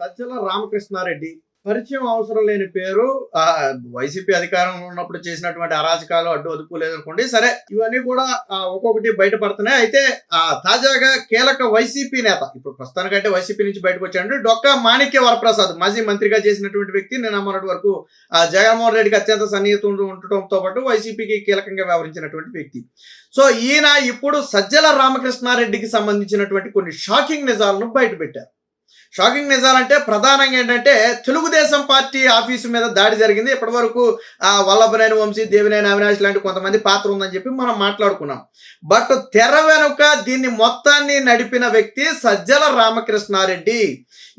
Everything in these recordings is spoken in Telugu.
సజ్జల రామకృష్ణారెడ్డి పరిచయం అవసరం లేని పేరు. వైసీపీ అధికారంలో ఉన్నప్పుడు చేసినటువంటి అరాచకాలు అడ్డు అదుపు లేదనుకోండి. సరే, ఇవన్నీ కూడా ఒక్కొక్కటి బయటపడుతున్నాయి. అయితే తాజాగా కీలక వైసీపీ నేత, ఇప్పుడు ప్రస్తుతానికంటే వైసీపీ నుంచి బయటకు వచ్చాడు డొక్కా మాణిక్య వరప్రసాద్, మాజీ మంత్రిగా చేసినటువంటి వ్యక్తి. నిన్న మొన్నటి వరకు జగన్మోహన్ రెడ్డికి అత్యంత సన్నిహితం ఉండటంతో పాటు వైసీపీకి కీలకంగా వ్యవహరించినటువంటి వ్యక్తి. సో ఈయన ఇప్పుడు సజ్జల రామకృష్ణారెడ్డికి సంబంధించినటువంటి కొన్ని షాకింగ్ నిజాలను బయటపెట్టారు. షాకింగ్ నిజాలంటే ప్రధానంగా ఏంటంటే, తెలుగుదేశం పార్టీ ఆఫీసు మీద దాడి జరిగింది. ఇప్పటి వరకు వల్లభనేని వంశీ, దేవినేని అవినాష్ లాంటి కొంతమంది పాత్ర ఉందని చెప్పి మనం మాట్లాడుకున్నాం. బట్ తెర వెనుక దీన్ని మొత్తాన్ని నడిపిన వ్యక్తి సజ్జల రామకృష్ణారెడ్డి.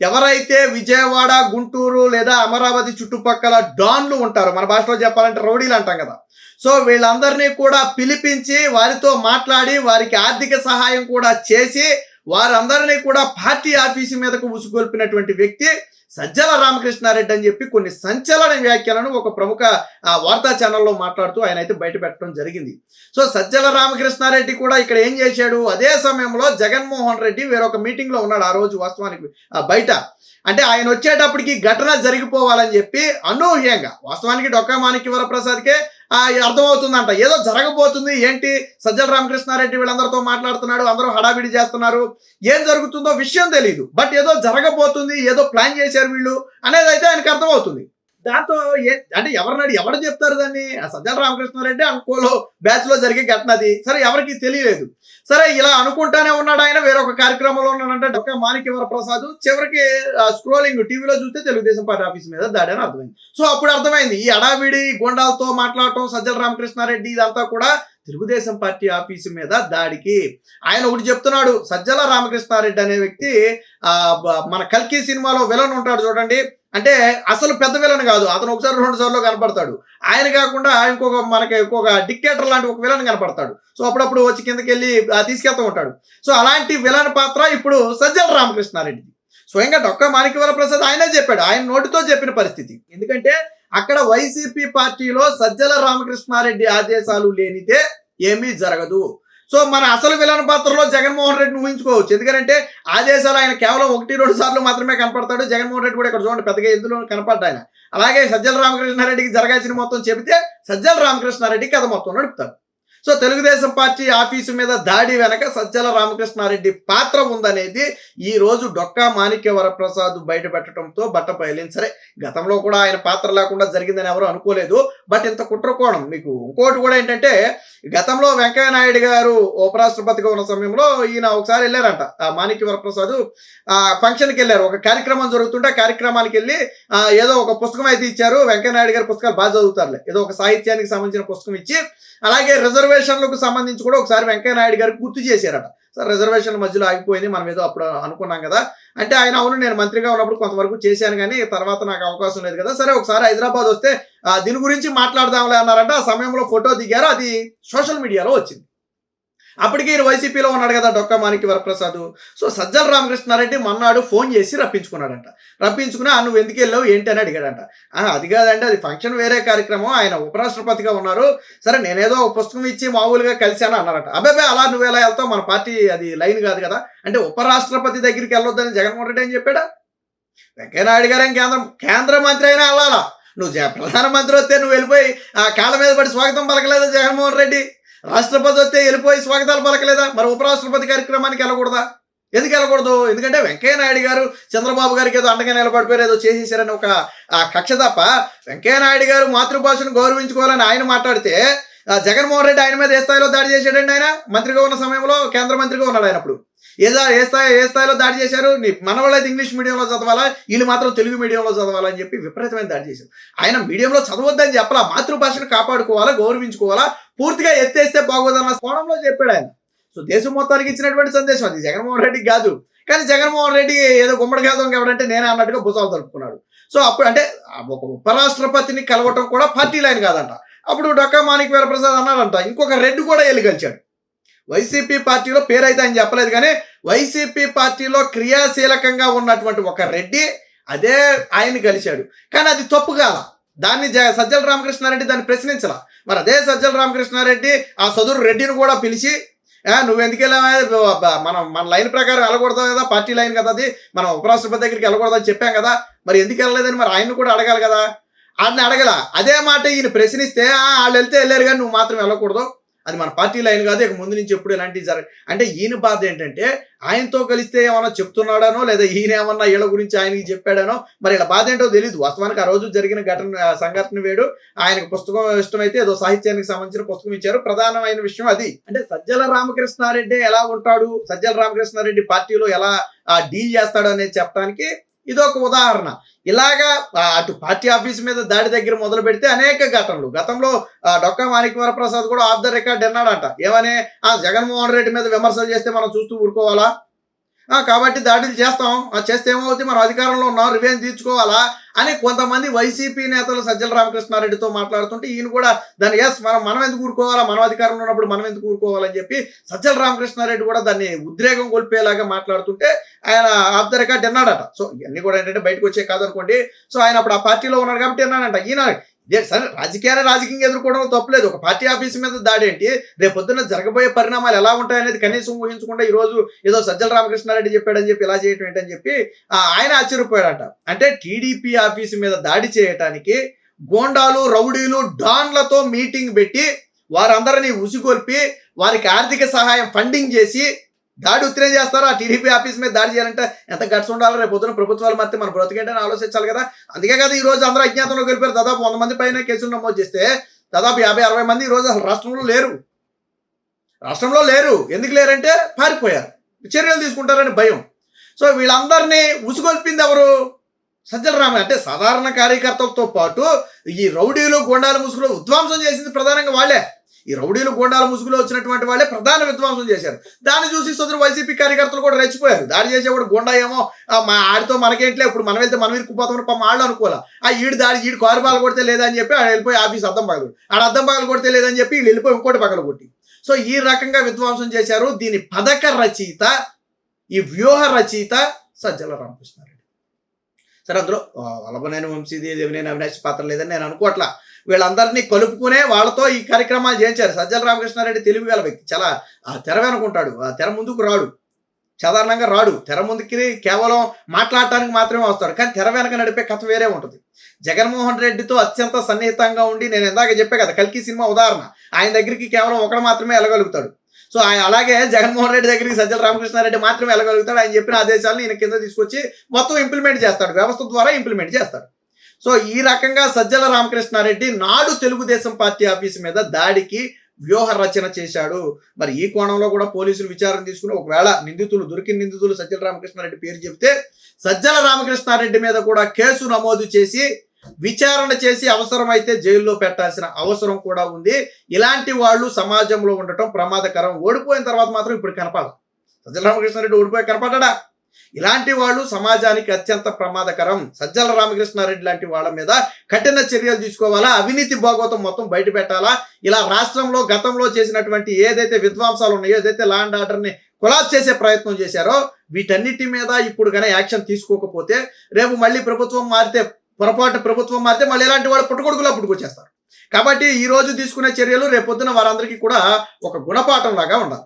ఎవరైతే విజయవాడ, గుంటూరు లేదా అమరావతి చుట్టుపక్కల డాన్లు ఉంటారో, మన భాషలో చెప్పాలంటే రౌడీలు అంటాం కదా, సో వీళ్ళందరినీ కూడా పిలిపించి వారితో మాట్లాడి వారికి ఆర్థిక సహాయం కూడా చేసి వారందరినీ కూడా పార్టీ ఆఫీసు మీదకు ఉసుగొల్పినటువంటి వ్యక్తి సజ్జల రామకృష్ణారెడ్డి అని చెప్పి కొన్ని సంచలన వ్యాఖ్యలను ఒక ప్రముఖ వార్తా ఛానల్లో మాట్లాడుతూ ఆయన అయితే బయట పెట్టడం జరిగింది. సో సజ్జల రామకృష్ణారెడ్డి కూడా ఇక్కడ ఏం చేశాడు, అదే సమయంలో జగన్మోహన్ రెడ్డి వేరొక మీటింగ్లో ఉన్నాడు ఆ రోజు. వాస్తవానికి బయట అంటే ఆయన వచ్చేటప్పటికి ఘటన జరిగిపోవాలని చెప్పి అనూహ్యంగా, వాస్తవానికి డొక్కా మాణిక్య వరప్రసాద్కే అర్థమవుతుందంట ఏదో జరగబోతుంది, ఏంటి సజ్జల రామకృష్ణారెడ్డి వీళ్ళందరితో మాట్లాడుతున్నాడు, అందరూ హడావిడి చేస్తున్నారు, ఏం జరుగుతుందో విషయం తెలియదు, బట్ ఏదో జరగబోతుంది, ఏదో ప్లాన్ చేశారు వీళ్ళు అనేది అయితే ఆయనకు అర్థమవుతుంది. దాంతో అంటే ఎవరు చెప్తారు దాన్ని? సజ్జల రామకృష్ణారెడ్డి అనుకోలో బ్యాచ్ లో జరిగే ఘటన అది. సరే, ఎవరికి తెలియలేదు. సరే, ఇలా అనుకుంటానే ఉన్నాడు ఆయన. వేరొక కార్యక్రమంలో ఉన్నాడంటే డొక్కా మాణిక్య వరప్రసాద్. చివరికి స్క్రోలింగ్ టీవీలో చూస్తే తెలుగుదేశం పార్టీ ఆఫీస్ మీద దాడి అని అర్థమైంది. సో అప్పుడు అర్థమైంది ఈ అడావిడి గుండాలతో మాట్లాడటం సజ్జల రామకృష్ణారెడ్డి ఇదంతా కూడా తెలుగుదేశం పార్టీ ఆఫీసు మీద దాడికి. ఆయన ఒకటి చెప్తున్నాడు, సజ్జల రామకృష్ణారెడ్డి అనే వ్యక్తి మన కల్కి సినిమాలో విలన్ ఉంటాడు చూడండి, అంటే అసలు పెద్ద విలన్ కాదు, అతను ఒకసారి 2 సార్లు కనపడతాడు. ఆయన కాకుండా ఇంకొక డిక్టేటర్ లాంటి ఒక విలన్ కనపడతాడు. సో అప్పుడప్పుడు వచ్చి కిందకి వెళ్ళి తీసుకెళ్తూ ఉంటాడు. సో అలాంటి విలన్ పాత్ర ఇప్పుడు సజ్జల రామకృష్ణారెడ్డి. స్వయంగా డొక్కా మాణిక్య వరప్రసాద్ ఆయనే చెప్పాడు, ఆయన నోటితో చెప్పిన పరిస్థితి. ఎందుకంటే అక్కడ వైసీపీ పార్టీలో సజ్జల రామకృష్ణారెడ్డి ఆదేశాలు లేనిదే ఏమీ జరగదు. సో మన అసలు విలన్ పాత్రలో జగన్మోహన్ రెడ్డిని ఊహించుకోవచ్చు. ఎందుకంటే ఆదేశాలు ఆయన కేవలం 1-2 సార్లు మాత్రమే కనపడతాడు. జగన్మోహన్ రెడ్డి కూడా ఇక్కడ చూడండి పెద్దగా ఎందులో కనపడ్డా ఆయన. అలాగే సజ్జల రామకృష్ణారెడ్డికి జరగాల్సిన మొత్తం చెబితే సజ్జల రామకృష్ణారెడ్డి కథ మొత్తం నడుపుతాడు. సో తెలుగుదేశం పార్టీ ఆఫీసు మీద దాడి వెనక సజ్జల రామకృష్ణారెడ్డి పాత్ర ఉందనేది ఈ రోజు డొక్కా మాణిక్య వరప్రసాద్ బయట పెట్టడంతో బట్టబయలింది. సరే, గతంలో కూడా ఆయన పాత్ర లేకుండా జరిగిందని ఎవరు అనుకోలేదు. బట్ ఇంత కుట్రకోణం మీకు ఇంకోటి కూడా ఏంటంటే, గతంలో వెంకయ్య నాయుడు గారు ఉపరాష్ట్రపతిగా ఉన్న సమయంలో ఈయన ఒకసారి వెళ్ళారంట, మాణిక్య వరప్రసాద్ ఫంక్షన్కి వెళ్ళారు. ఒక కార్యక్రమం జరుగుతుంటే ఆ కార్యక్రమానికి వెళ్ళి ఏదో ఒక పుస్తకం అయితే ఇచ్చారు. వెంకయ్య నాయుడు గారి పుస్తకాలు బాగా చదువుతారులే, ఏదో ఒక సాహిత్యానికి సంబంధించిన పుస్తకం ఇచ్చి, అలాగే రిజర్వేషన్లకు సంబంధించి కూడా ఒకసారి వెంకయ్య నాయుడు గారికి గుర్తు చేశారట. సార్, రిజర్వేషన్ల మధ్యలో ఆగిపోయింది, మనం ఏదో అప్పుడు అనుకున్నాం కదా అంటే, ఆయన అవును నేను మంత్రిగా ఉన్నప్పుడు కొంతవరకు చేశాను కానీ తర్వాత నాకు అవకాశం లేదు కదా, సరే ఒకసారి హైదరాబాద్ వస్తే దీని గురించి మాట్లాడదాంలే అన్నారంట. ఆ సమయంలో ఫోటో దిగారు, అది సోషల్ మీడియాలో వచ్చింది. అప్పటికి ఈయన వైసీపీలో ఉన్నాడు కదా డొక్కా మాణిక్య వరప్రసాద్. సో సజ్జల రామకృష్ణారెడ్డి మన్నాడు ఫోన్ చేసి రప్పించుకున్నాడంట. రప్పించుకుని నువ్వు ఎందుకు వెళ్ళావు ఏంటి అని అడిగాడంట. అది కాదంటే అది ఫంక్షన్ వేరే కార్యక్రమం, ఆయన ఉపరాష్ట్రపతిగా ఉన్నారు, సరే నేనేదో ఒక పుస్తకం ఇచ్చి మామూలుగా కలిశాను అన్నారట. అబ్బాబే అలా నువ్వు ఎలా వెళ్తావు, మన పార్టీ అది లైన్ కాదు కదా అంటే, ఉపరాష్ట్రపతి దగ్గరికి వెళ్ళొద్దని జగన్మోహన్ రెడ్డి ఏం చెప్పాడా? వెంకయ్యనాయుడు గారేం కేంద్ర మంత్రి అయినా వెళ్ళాలా? నువ్వు ప్రధానమంత్రి వస్తే నువ్వు వెళ్ళిపోయి కాళ్ళ మీద పడి స్వాగతం పలకలేదా జగన్మోహన్ రెడ్డి? రాష్ట్రపతి వస్తే వెళ్ళిపోయి స్వాగతాలు పలకలేదా? మరి ఉపరాష్ట్రపతి కార్యక్రమానికి వెళ్ళకూడదా? ఎందుకు వెళ్ళకూడదు? ఎందుకంటే వెంకయ్య నాయుడు గారు చంద్రబాబు గారికి ఏదో అండగా నిలబడిపోయారు, ఏదో చేసేసారని ఒక కక్ష తప్ప, వెంకయ్య నాయుడు గారు మాతృభాషను గౌరవించుకోవాలని ఆయన మాట్లాడితే జగన్మోహన్ రెడ్డి ఆయన మీద ఏ స్థాయిలో దాడి చేశాడండి? ఆయన మంత్రిగా ఉన్న సమయంలో కేంద్ర మంత్రిగా ఉన్నాడు ఆయన. అప్పుడు ఏ స్థాయిలో దాడి చేశారు? మన వాళ్ళు అయితే ఇంగ్లీష్ మీడియంలో చదవాలా, వీళ్ళు మాత్రం తెలుగు మీడియంలో చదవాలా అని చెప్పి విపరీతమైన దాడి చేశారు. ఆయన మీడియంలో చదవద్దని చెప్పాలా, మాతృభాషను కాపాడుకోవాలా, గౌరవించుకోవాలా, పూర్తిగా ఎత్తేస్తే బాగోదన్న కోణంలో చెప్పాడు ఆయన. సో దేశం మొత్తానికి ఇచ్చినటువంటి సందేశం అది, జగన్మోహన్ రెడ్డికి కాదు. కానీ జగన్మోహన్ రెడ్డి ఏదో గుమ్మడి కాదు ఎవడంటే నేనే అన్నట్టుగా భుజాలు తలుపుకున్నాడు. సో అప్పుడు అంటే ఒక ఉపరాష్ట్రపతిని కలవటం కూడా పార్టీ లైన్ కాదంట. అప్పుడు డొక్కా మాణిక్య వరప్రసాద్ అన్నాడంట, ఇంకొక రెడ్డి కూడా వెళ్ళి కలిచాడు. వైసీపీ పార్టీలో పేరైతే ఆయన చెప్పలేదు కానీ వైసీపీ పార్టీలో క్రియాశీలకంగా ఉన్నటువంటి ఒక రెడ్డి అదే ఆయన్ని కలిశాడు. కానీ అది తప్పు కాదా? దాన్ని సజ్జల రామకృష్ణారెడ్డి దాన్ని ప్రశ్నించాల. మరి అదే సజ్జల రామకృష్ణారెడ్డి ఆ సదురు రెడ్డిని కూడా పిలిచి నువ్వు ఎందుకు వెళ్ళావా, మనం మన లైన్ ప్రకారం వెళ్ళకూడదు కదా, పార్టీ లైన్ కదా అది, మనం ఉపరాష్ట్రపతి దగ్గరికి వెళ్ళకూడదు అని చెప్పాం కదా, మరి ఎందుకు వెళ్ళలేదని మరి ఆయన్ని కూడా అడగాలి కదా. ఆయన అడగల. అదే మాట ఈయన ప్రశ్నిస్తే వాళ్ళు వెళ్తే వెళ్ళారు కానీ నువ్వు మాత్రం వెళ్ళకూడదు, అది మన పార్టీ లైన్ కాదు, ఇక ముందు నుంచి ఎప్పుడు ఇలాంటివి అంటే ఈయన బాధ ఏంటంటే ఆయనతో కలిస్తే ఏమన్నా చెప్తున్నాడానో లేదా ఈయన ఏమన్నా వీళ్ళ గురించి ఆయనకి చెప్పాడానో మరి ఇలా బాధ ఏంటో తెలియదు. వాస్తవానికి ఆ రోజు జరిగిన సంఘటన వేడు. ఆయనకు పుస్తకం ఇష్టమైతే ఏదో సాహిత్యానికి సంబంధించిన పుస్తకం ఇచ్చారు. ప్రధానమైన విషయం అది. అంటే సజ్జల రామకృష్ణారెడ్డి ఎలా ఉంటాడు, సజ్జల రామకృష్ణారెడ్డి పార్టీలో ఎలా డీల్ చేస్తాడు అనేది చెప్పడానికి ఇదొక ఉదాహరణ. ఇలాగా అటు పార్టీ ఆఫీస్ మీద దాడి దగ్గర మొదలు పెడితే అనేక ఘటనలు. గతంలో డొక్కా మాణిక్య ప్రసాద్ కూడా ఆఫ్ ద రికార్డ్ అన్నాడంట. ఏమని, జగన్మోహన్ రెడ్డి మీద విమర్శలు చేస్తే మనం చూస్తూ ఊరుకోవాలా, కాబట్టి దాడులు చేస్తాం, చేస్తే ఏమవుతుంది, మనం అధికారంలో ఉన్నాం, రివెంజ్ తీర్చుకోవాలా అని కొంతమంది వైసీపీ నేతలు సజ్జల రామకృష్ణారెడ్డితో మాట్లాడుతుంటే ఈయన కూడా దాన్ని మనం ఎందుకు ఊరుకోవాలా, మనం అధికారంలో ఉన్నప్పుడు మనం ఎందుకు ఊరుకోవాలని చెప్పి సజ్జల రామకృష్ణారెడ్డి కూడా దాన్ని ఉద్రేకం కొల్పేలాగా మాట్లాడుతుంటే ఆయన ఆఫ్ ద రికార్డ్ అన్నాడట. సో ఇవన్నీ కూడా ఏంటంటే బయటకు వచ్చే కాదనుకోండి. సో ఆయన అప్పుడు ఆ పార్టీలో ఉన్నాడు కాబట్టి అన్నాడంట. ఈయన సరే రాజకీయంగా ఎదుర్కోవడం తప్పలేదు, ఒక పార్టీ ఆఫీస్ మీద దాడి ఏంటి, రేపు పొద్దున్న జరగబోయే పరిణామాలు ఎలా ఉంటాయనేది కనీసం ఊహించకుండా ఈ రోజు ఏదో సజ్జల రామకృష్ణారెడ్డి చెప్పాడని చెప్పి ఇలా చేయటం ఏంటని చెప్పి ఆయన ఆశ్చర్యపోయాడట. అంటే టీడీపీ ఆఫీసు మీద దాడి చేయటానికి గోండాలు, రౌడీలు, డాన్లతో మీటింగ్ పెట్టి వారందరినీ ఉసిగొల్పి వారికి ఆర్థిక సహాయం ఫండింగ్ చేసి దాడి ఉత్తరే చేస్తారు. ఆ టీడీపీ ఆఫీస్ మీద దాడి చేయాలంటే ఎంత గట్స్ ఉండాలి, రేపు పొద్దున ప్రభుత్వాలు మాత్రం మన బ్రతికేంటని ఆలోచించాలి కదా. అందుకే కదా ఈ రోజు అందరూ అజ్ఞాతంలో గెలిపారు. దాదాపు 100 మంది పైన కేసులు నమోదు చేస్తే దాదాపు 50-60 మంది ఈ రోజు అసలు రాష్ట్రంలో లేరు. ఎందుకు లేరంటే పారిపోయారు, చర్యలు తీసుకుంటారని భయం. సో వీళ్ళందరినీ ఉసుగొల్పింది ఎవరు, సజ్జల రామ. అంటే సాధారణ కార్యకర్తలతో పాటు ఈ రౌడీలు, గోండాల ముసుగులో విధ్వంసం చేసింది ప్రధానంగా వాళ్ళే. ఈ రౌడీలు, గోండాల ముసుగులో వచ్చినటువంటి వాళ్ళే ప్రధాన విధ్వంసం చేశారు. దాన్ని చూసి సొంత వైసీపీ కార్యకర్తలు కూడా రెచ్చిపోయారు. దాడి చేసేవాడు గోండా ఏమో ఆడితో మనకేంట్లే, ఇప్పుడు మనం వెళ్తే మనం ఇరుక్కుపోతామని పాపం వాళ్ళు అనుకోలే. ఈడు కారు బాగా కొడితే లేదని చెప్పి ఆడ వెళ్ళిపోయి ఆఫీస్ అద్దం పగలు కొడితే లేదని చెప్పి వీళ్ళు వెళ్ళిపోయి ఇంకోటి పగలు కొట్టి, సో ఈ రకంగా విధ్వంసం చేశారు. దీని పథక రచయిత, ఈ వ్యూహ రచయిత సజ్జల రామకృష్ణారెడ్డి. సరే అందులో వల్లభనేని వంశీది, దేవినేని అవినాష్ పాత్ర లేదని నేను అనుకోవట్లా. వీళ్ళందరినీ కలుపుకునే వాళ్ళతో ఈ కార్యక్రమాలు చేయించారు. సజ్జల రామకృష్ణారెడ్డి తెలివిగల వ్యక్తి, చాలా తెర వెనుకుంటాడు, తెర ముందుకు రాడు, సాధారణంగా రాడు. తెర ముందుకి కేవలం మాట్లాడటానికి మాత్రమే వస్తాడు, కానీ తెర వెనక నడిపే కథ వేరే ఉంటుంది. జగన్మోహన్ రెడ్డితో అత్యంత సన్నిహితంగా ఉండి, నేను ఇందాక చెప్పే కదా కల్కి సినిమా ఉదాహరణ, ఆయన దగ్గరికి కేవలం ఒకడు మాత్రమే వెళ్ళగలుగుతాడు. సో అలాగే జగన్మోహన్ రెడ్డి దగ్గరికి సజ్జల రామకృష్ణారెడ్డి మాత్రమే వెళ్ళగలుగుతాడు. ఆయన చెప్పిన ఆదేశాలను ఈయన కింద తీసుకొచ్చి మొత్తం ఇంప్లిమెంట్ చేస్తాడు, వ్యవస్థ ద్వారా ఇంప్లిమెంట్ చేస్తాడు. సో ఈ రకంగా సజ్జల రామకృష్ణారెడ్డి నాడు తెలుగుదేశం పార్టీ ఆఫీసు మీద దాడికి వ్యూహ రచన చేశాడు. మరి ఈ కోణంలో కూడా పోలీసులు విచారణ తీసుకుని ఒకవేళ దొరికిన నిందితులు సజ్జల రామకృష్ణారెడ్డి పేరు చెబితే సజ్జల రామకృష్ణారెడ్డి మీద కూడా కేసు నమోదు చేసి విచారణ చేసి అవసరమైతే జైల్లో పెట్టాల్సిన అవసరం కూడా ఉంది. ఇలాంటి వాళ్ళు సమాజంలో ఉండటం ప్రమాదకరం. ఓడిపోయిన తర్వాత మాత్రం ఇప్పుడు కనపడదు. సజ్జల రామకృష్ణారెడ్డి ఓడిపోయి కనపడ్డా? ఇలాంటి వాళ్ళు సమాజానికి అత్యంత ప్రమాదకరం. సజ్జల రామకృష్ణారెడ్డి లాంటి వాళ్ళ మీద కఠిన చర్యలు తీసుకోవాలా, అవినీతి భాగవతం మొత్తం బయట పెట్టాలా. ఇలా రాష్ట్రంలో గతంలో చేసినటువంటి ఏదైతే విధ్వంసాలు ఉన్నాయో, ఏదైతే లా అండ్ ఆర్డర్ని కొలాప్స్ చేసే ప్రయత్నం చేశారో వీటన్నిటి మీద ఇప్పుడు కనుక యాక్షన్ తీసుకోకపోతే రేపు మళ్ళీ ప్రభుత్వం మారితే మళ్ళీ ఇలాంటి వాళ్ళు పుట్టుకొడుకులా పుట్టుకొచ్చేస్తారు. కాబట్టి ఈ రోజు తీసుకునే చర్యలు రేపొద్దున వారందరికీ కూడా ఒక గుణపాఠం లాగా ఉండాలి.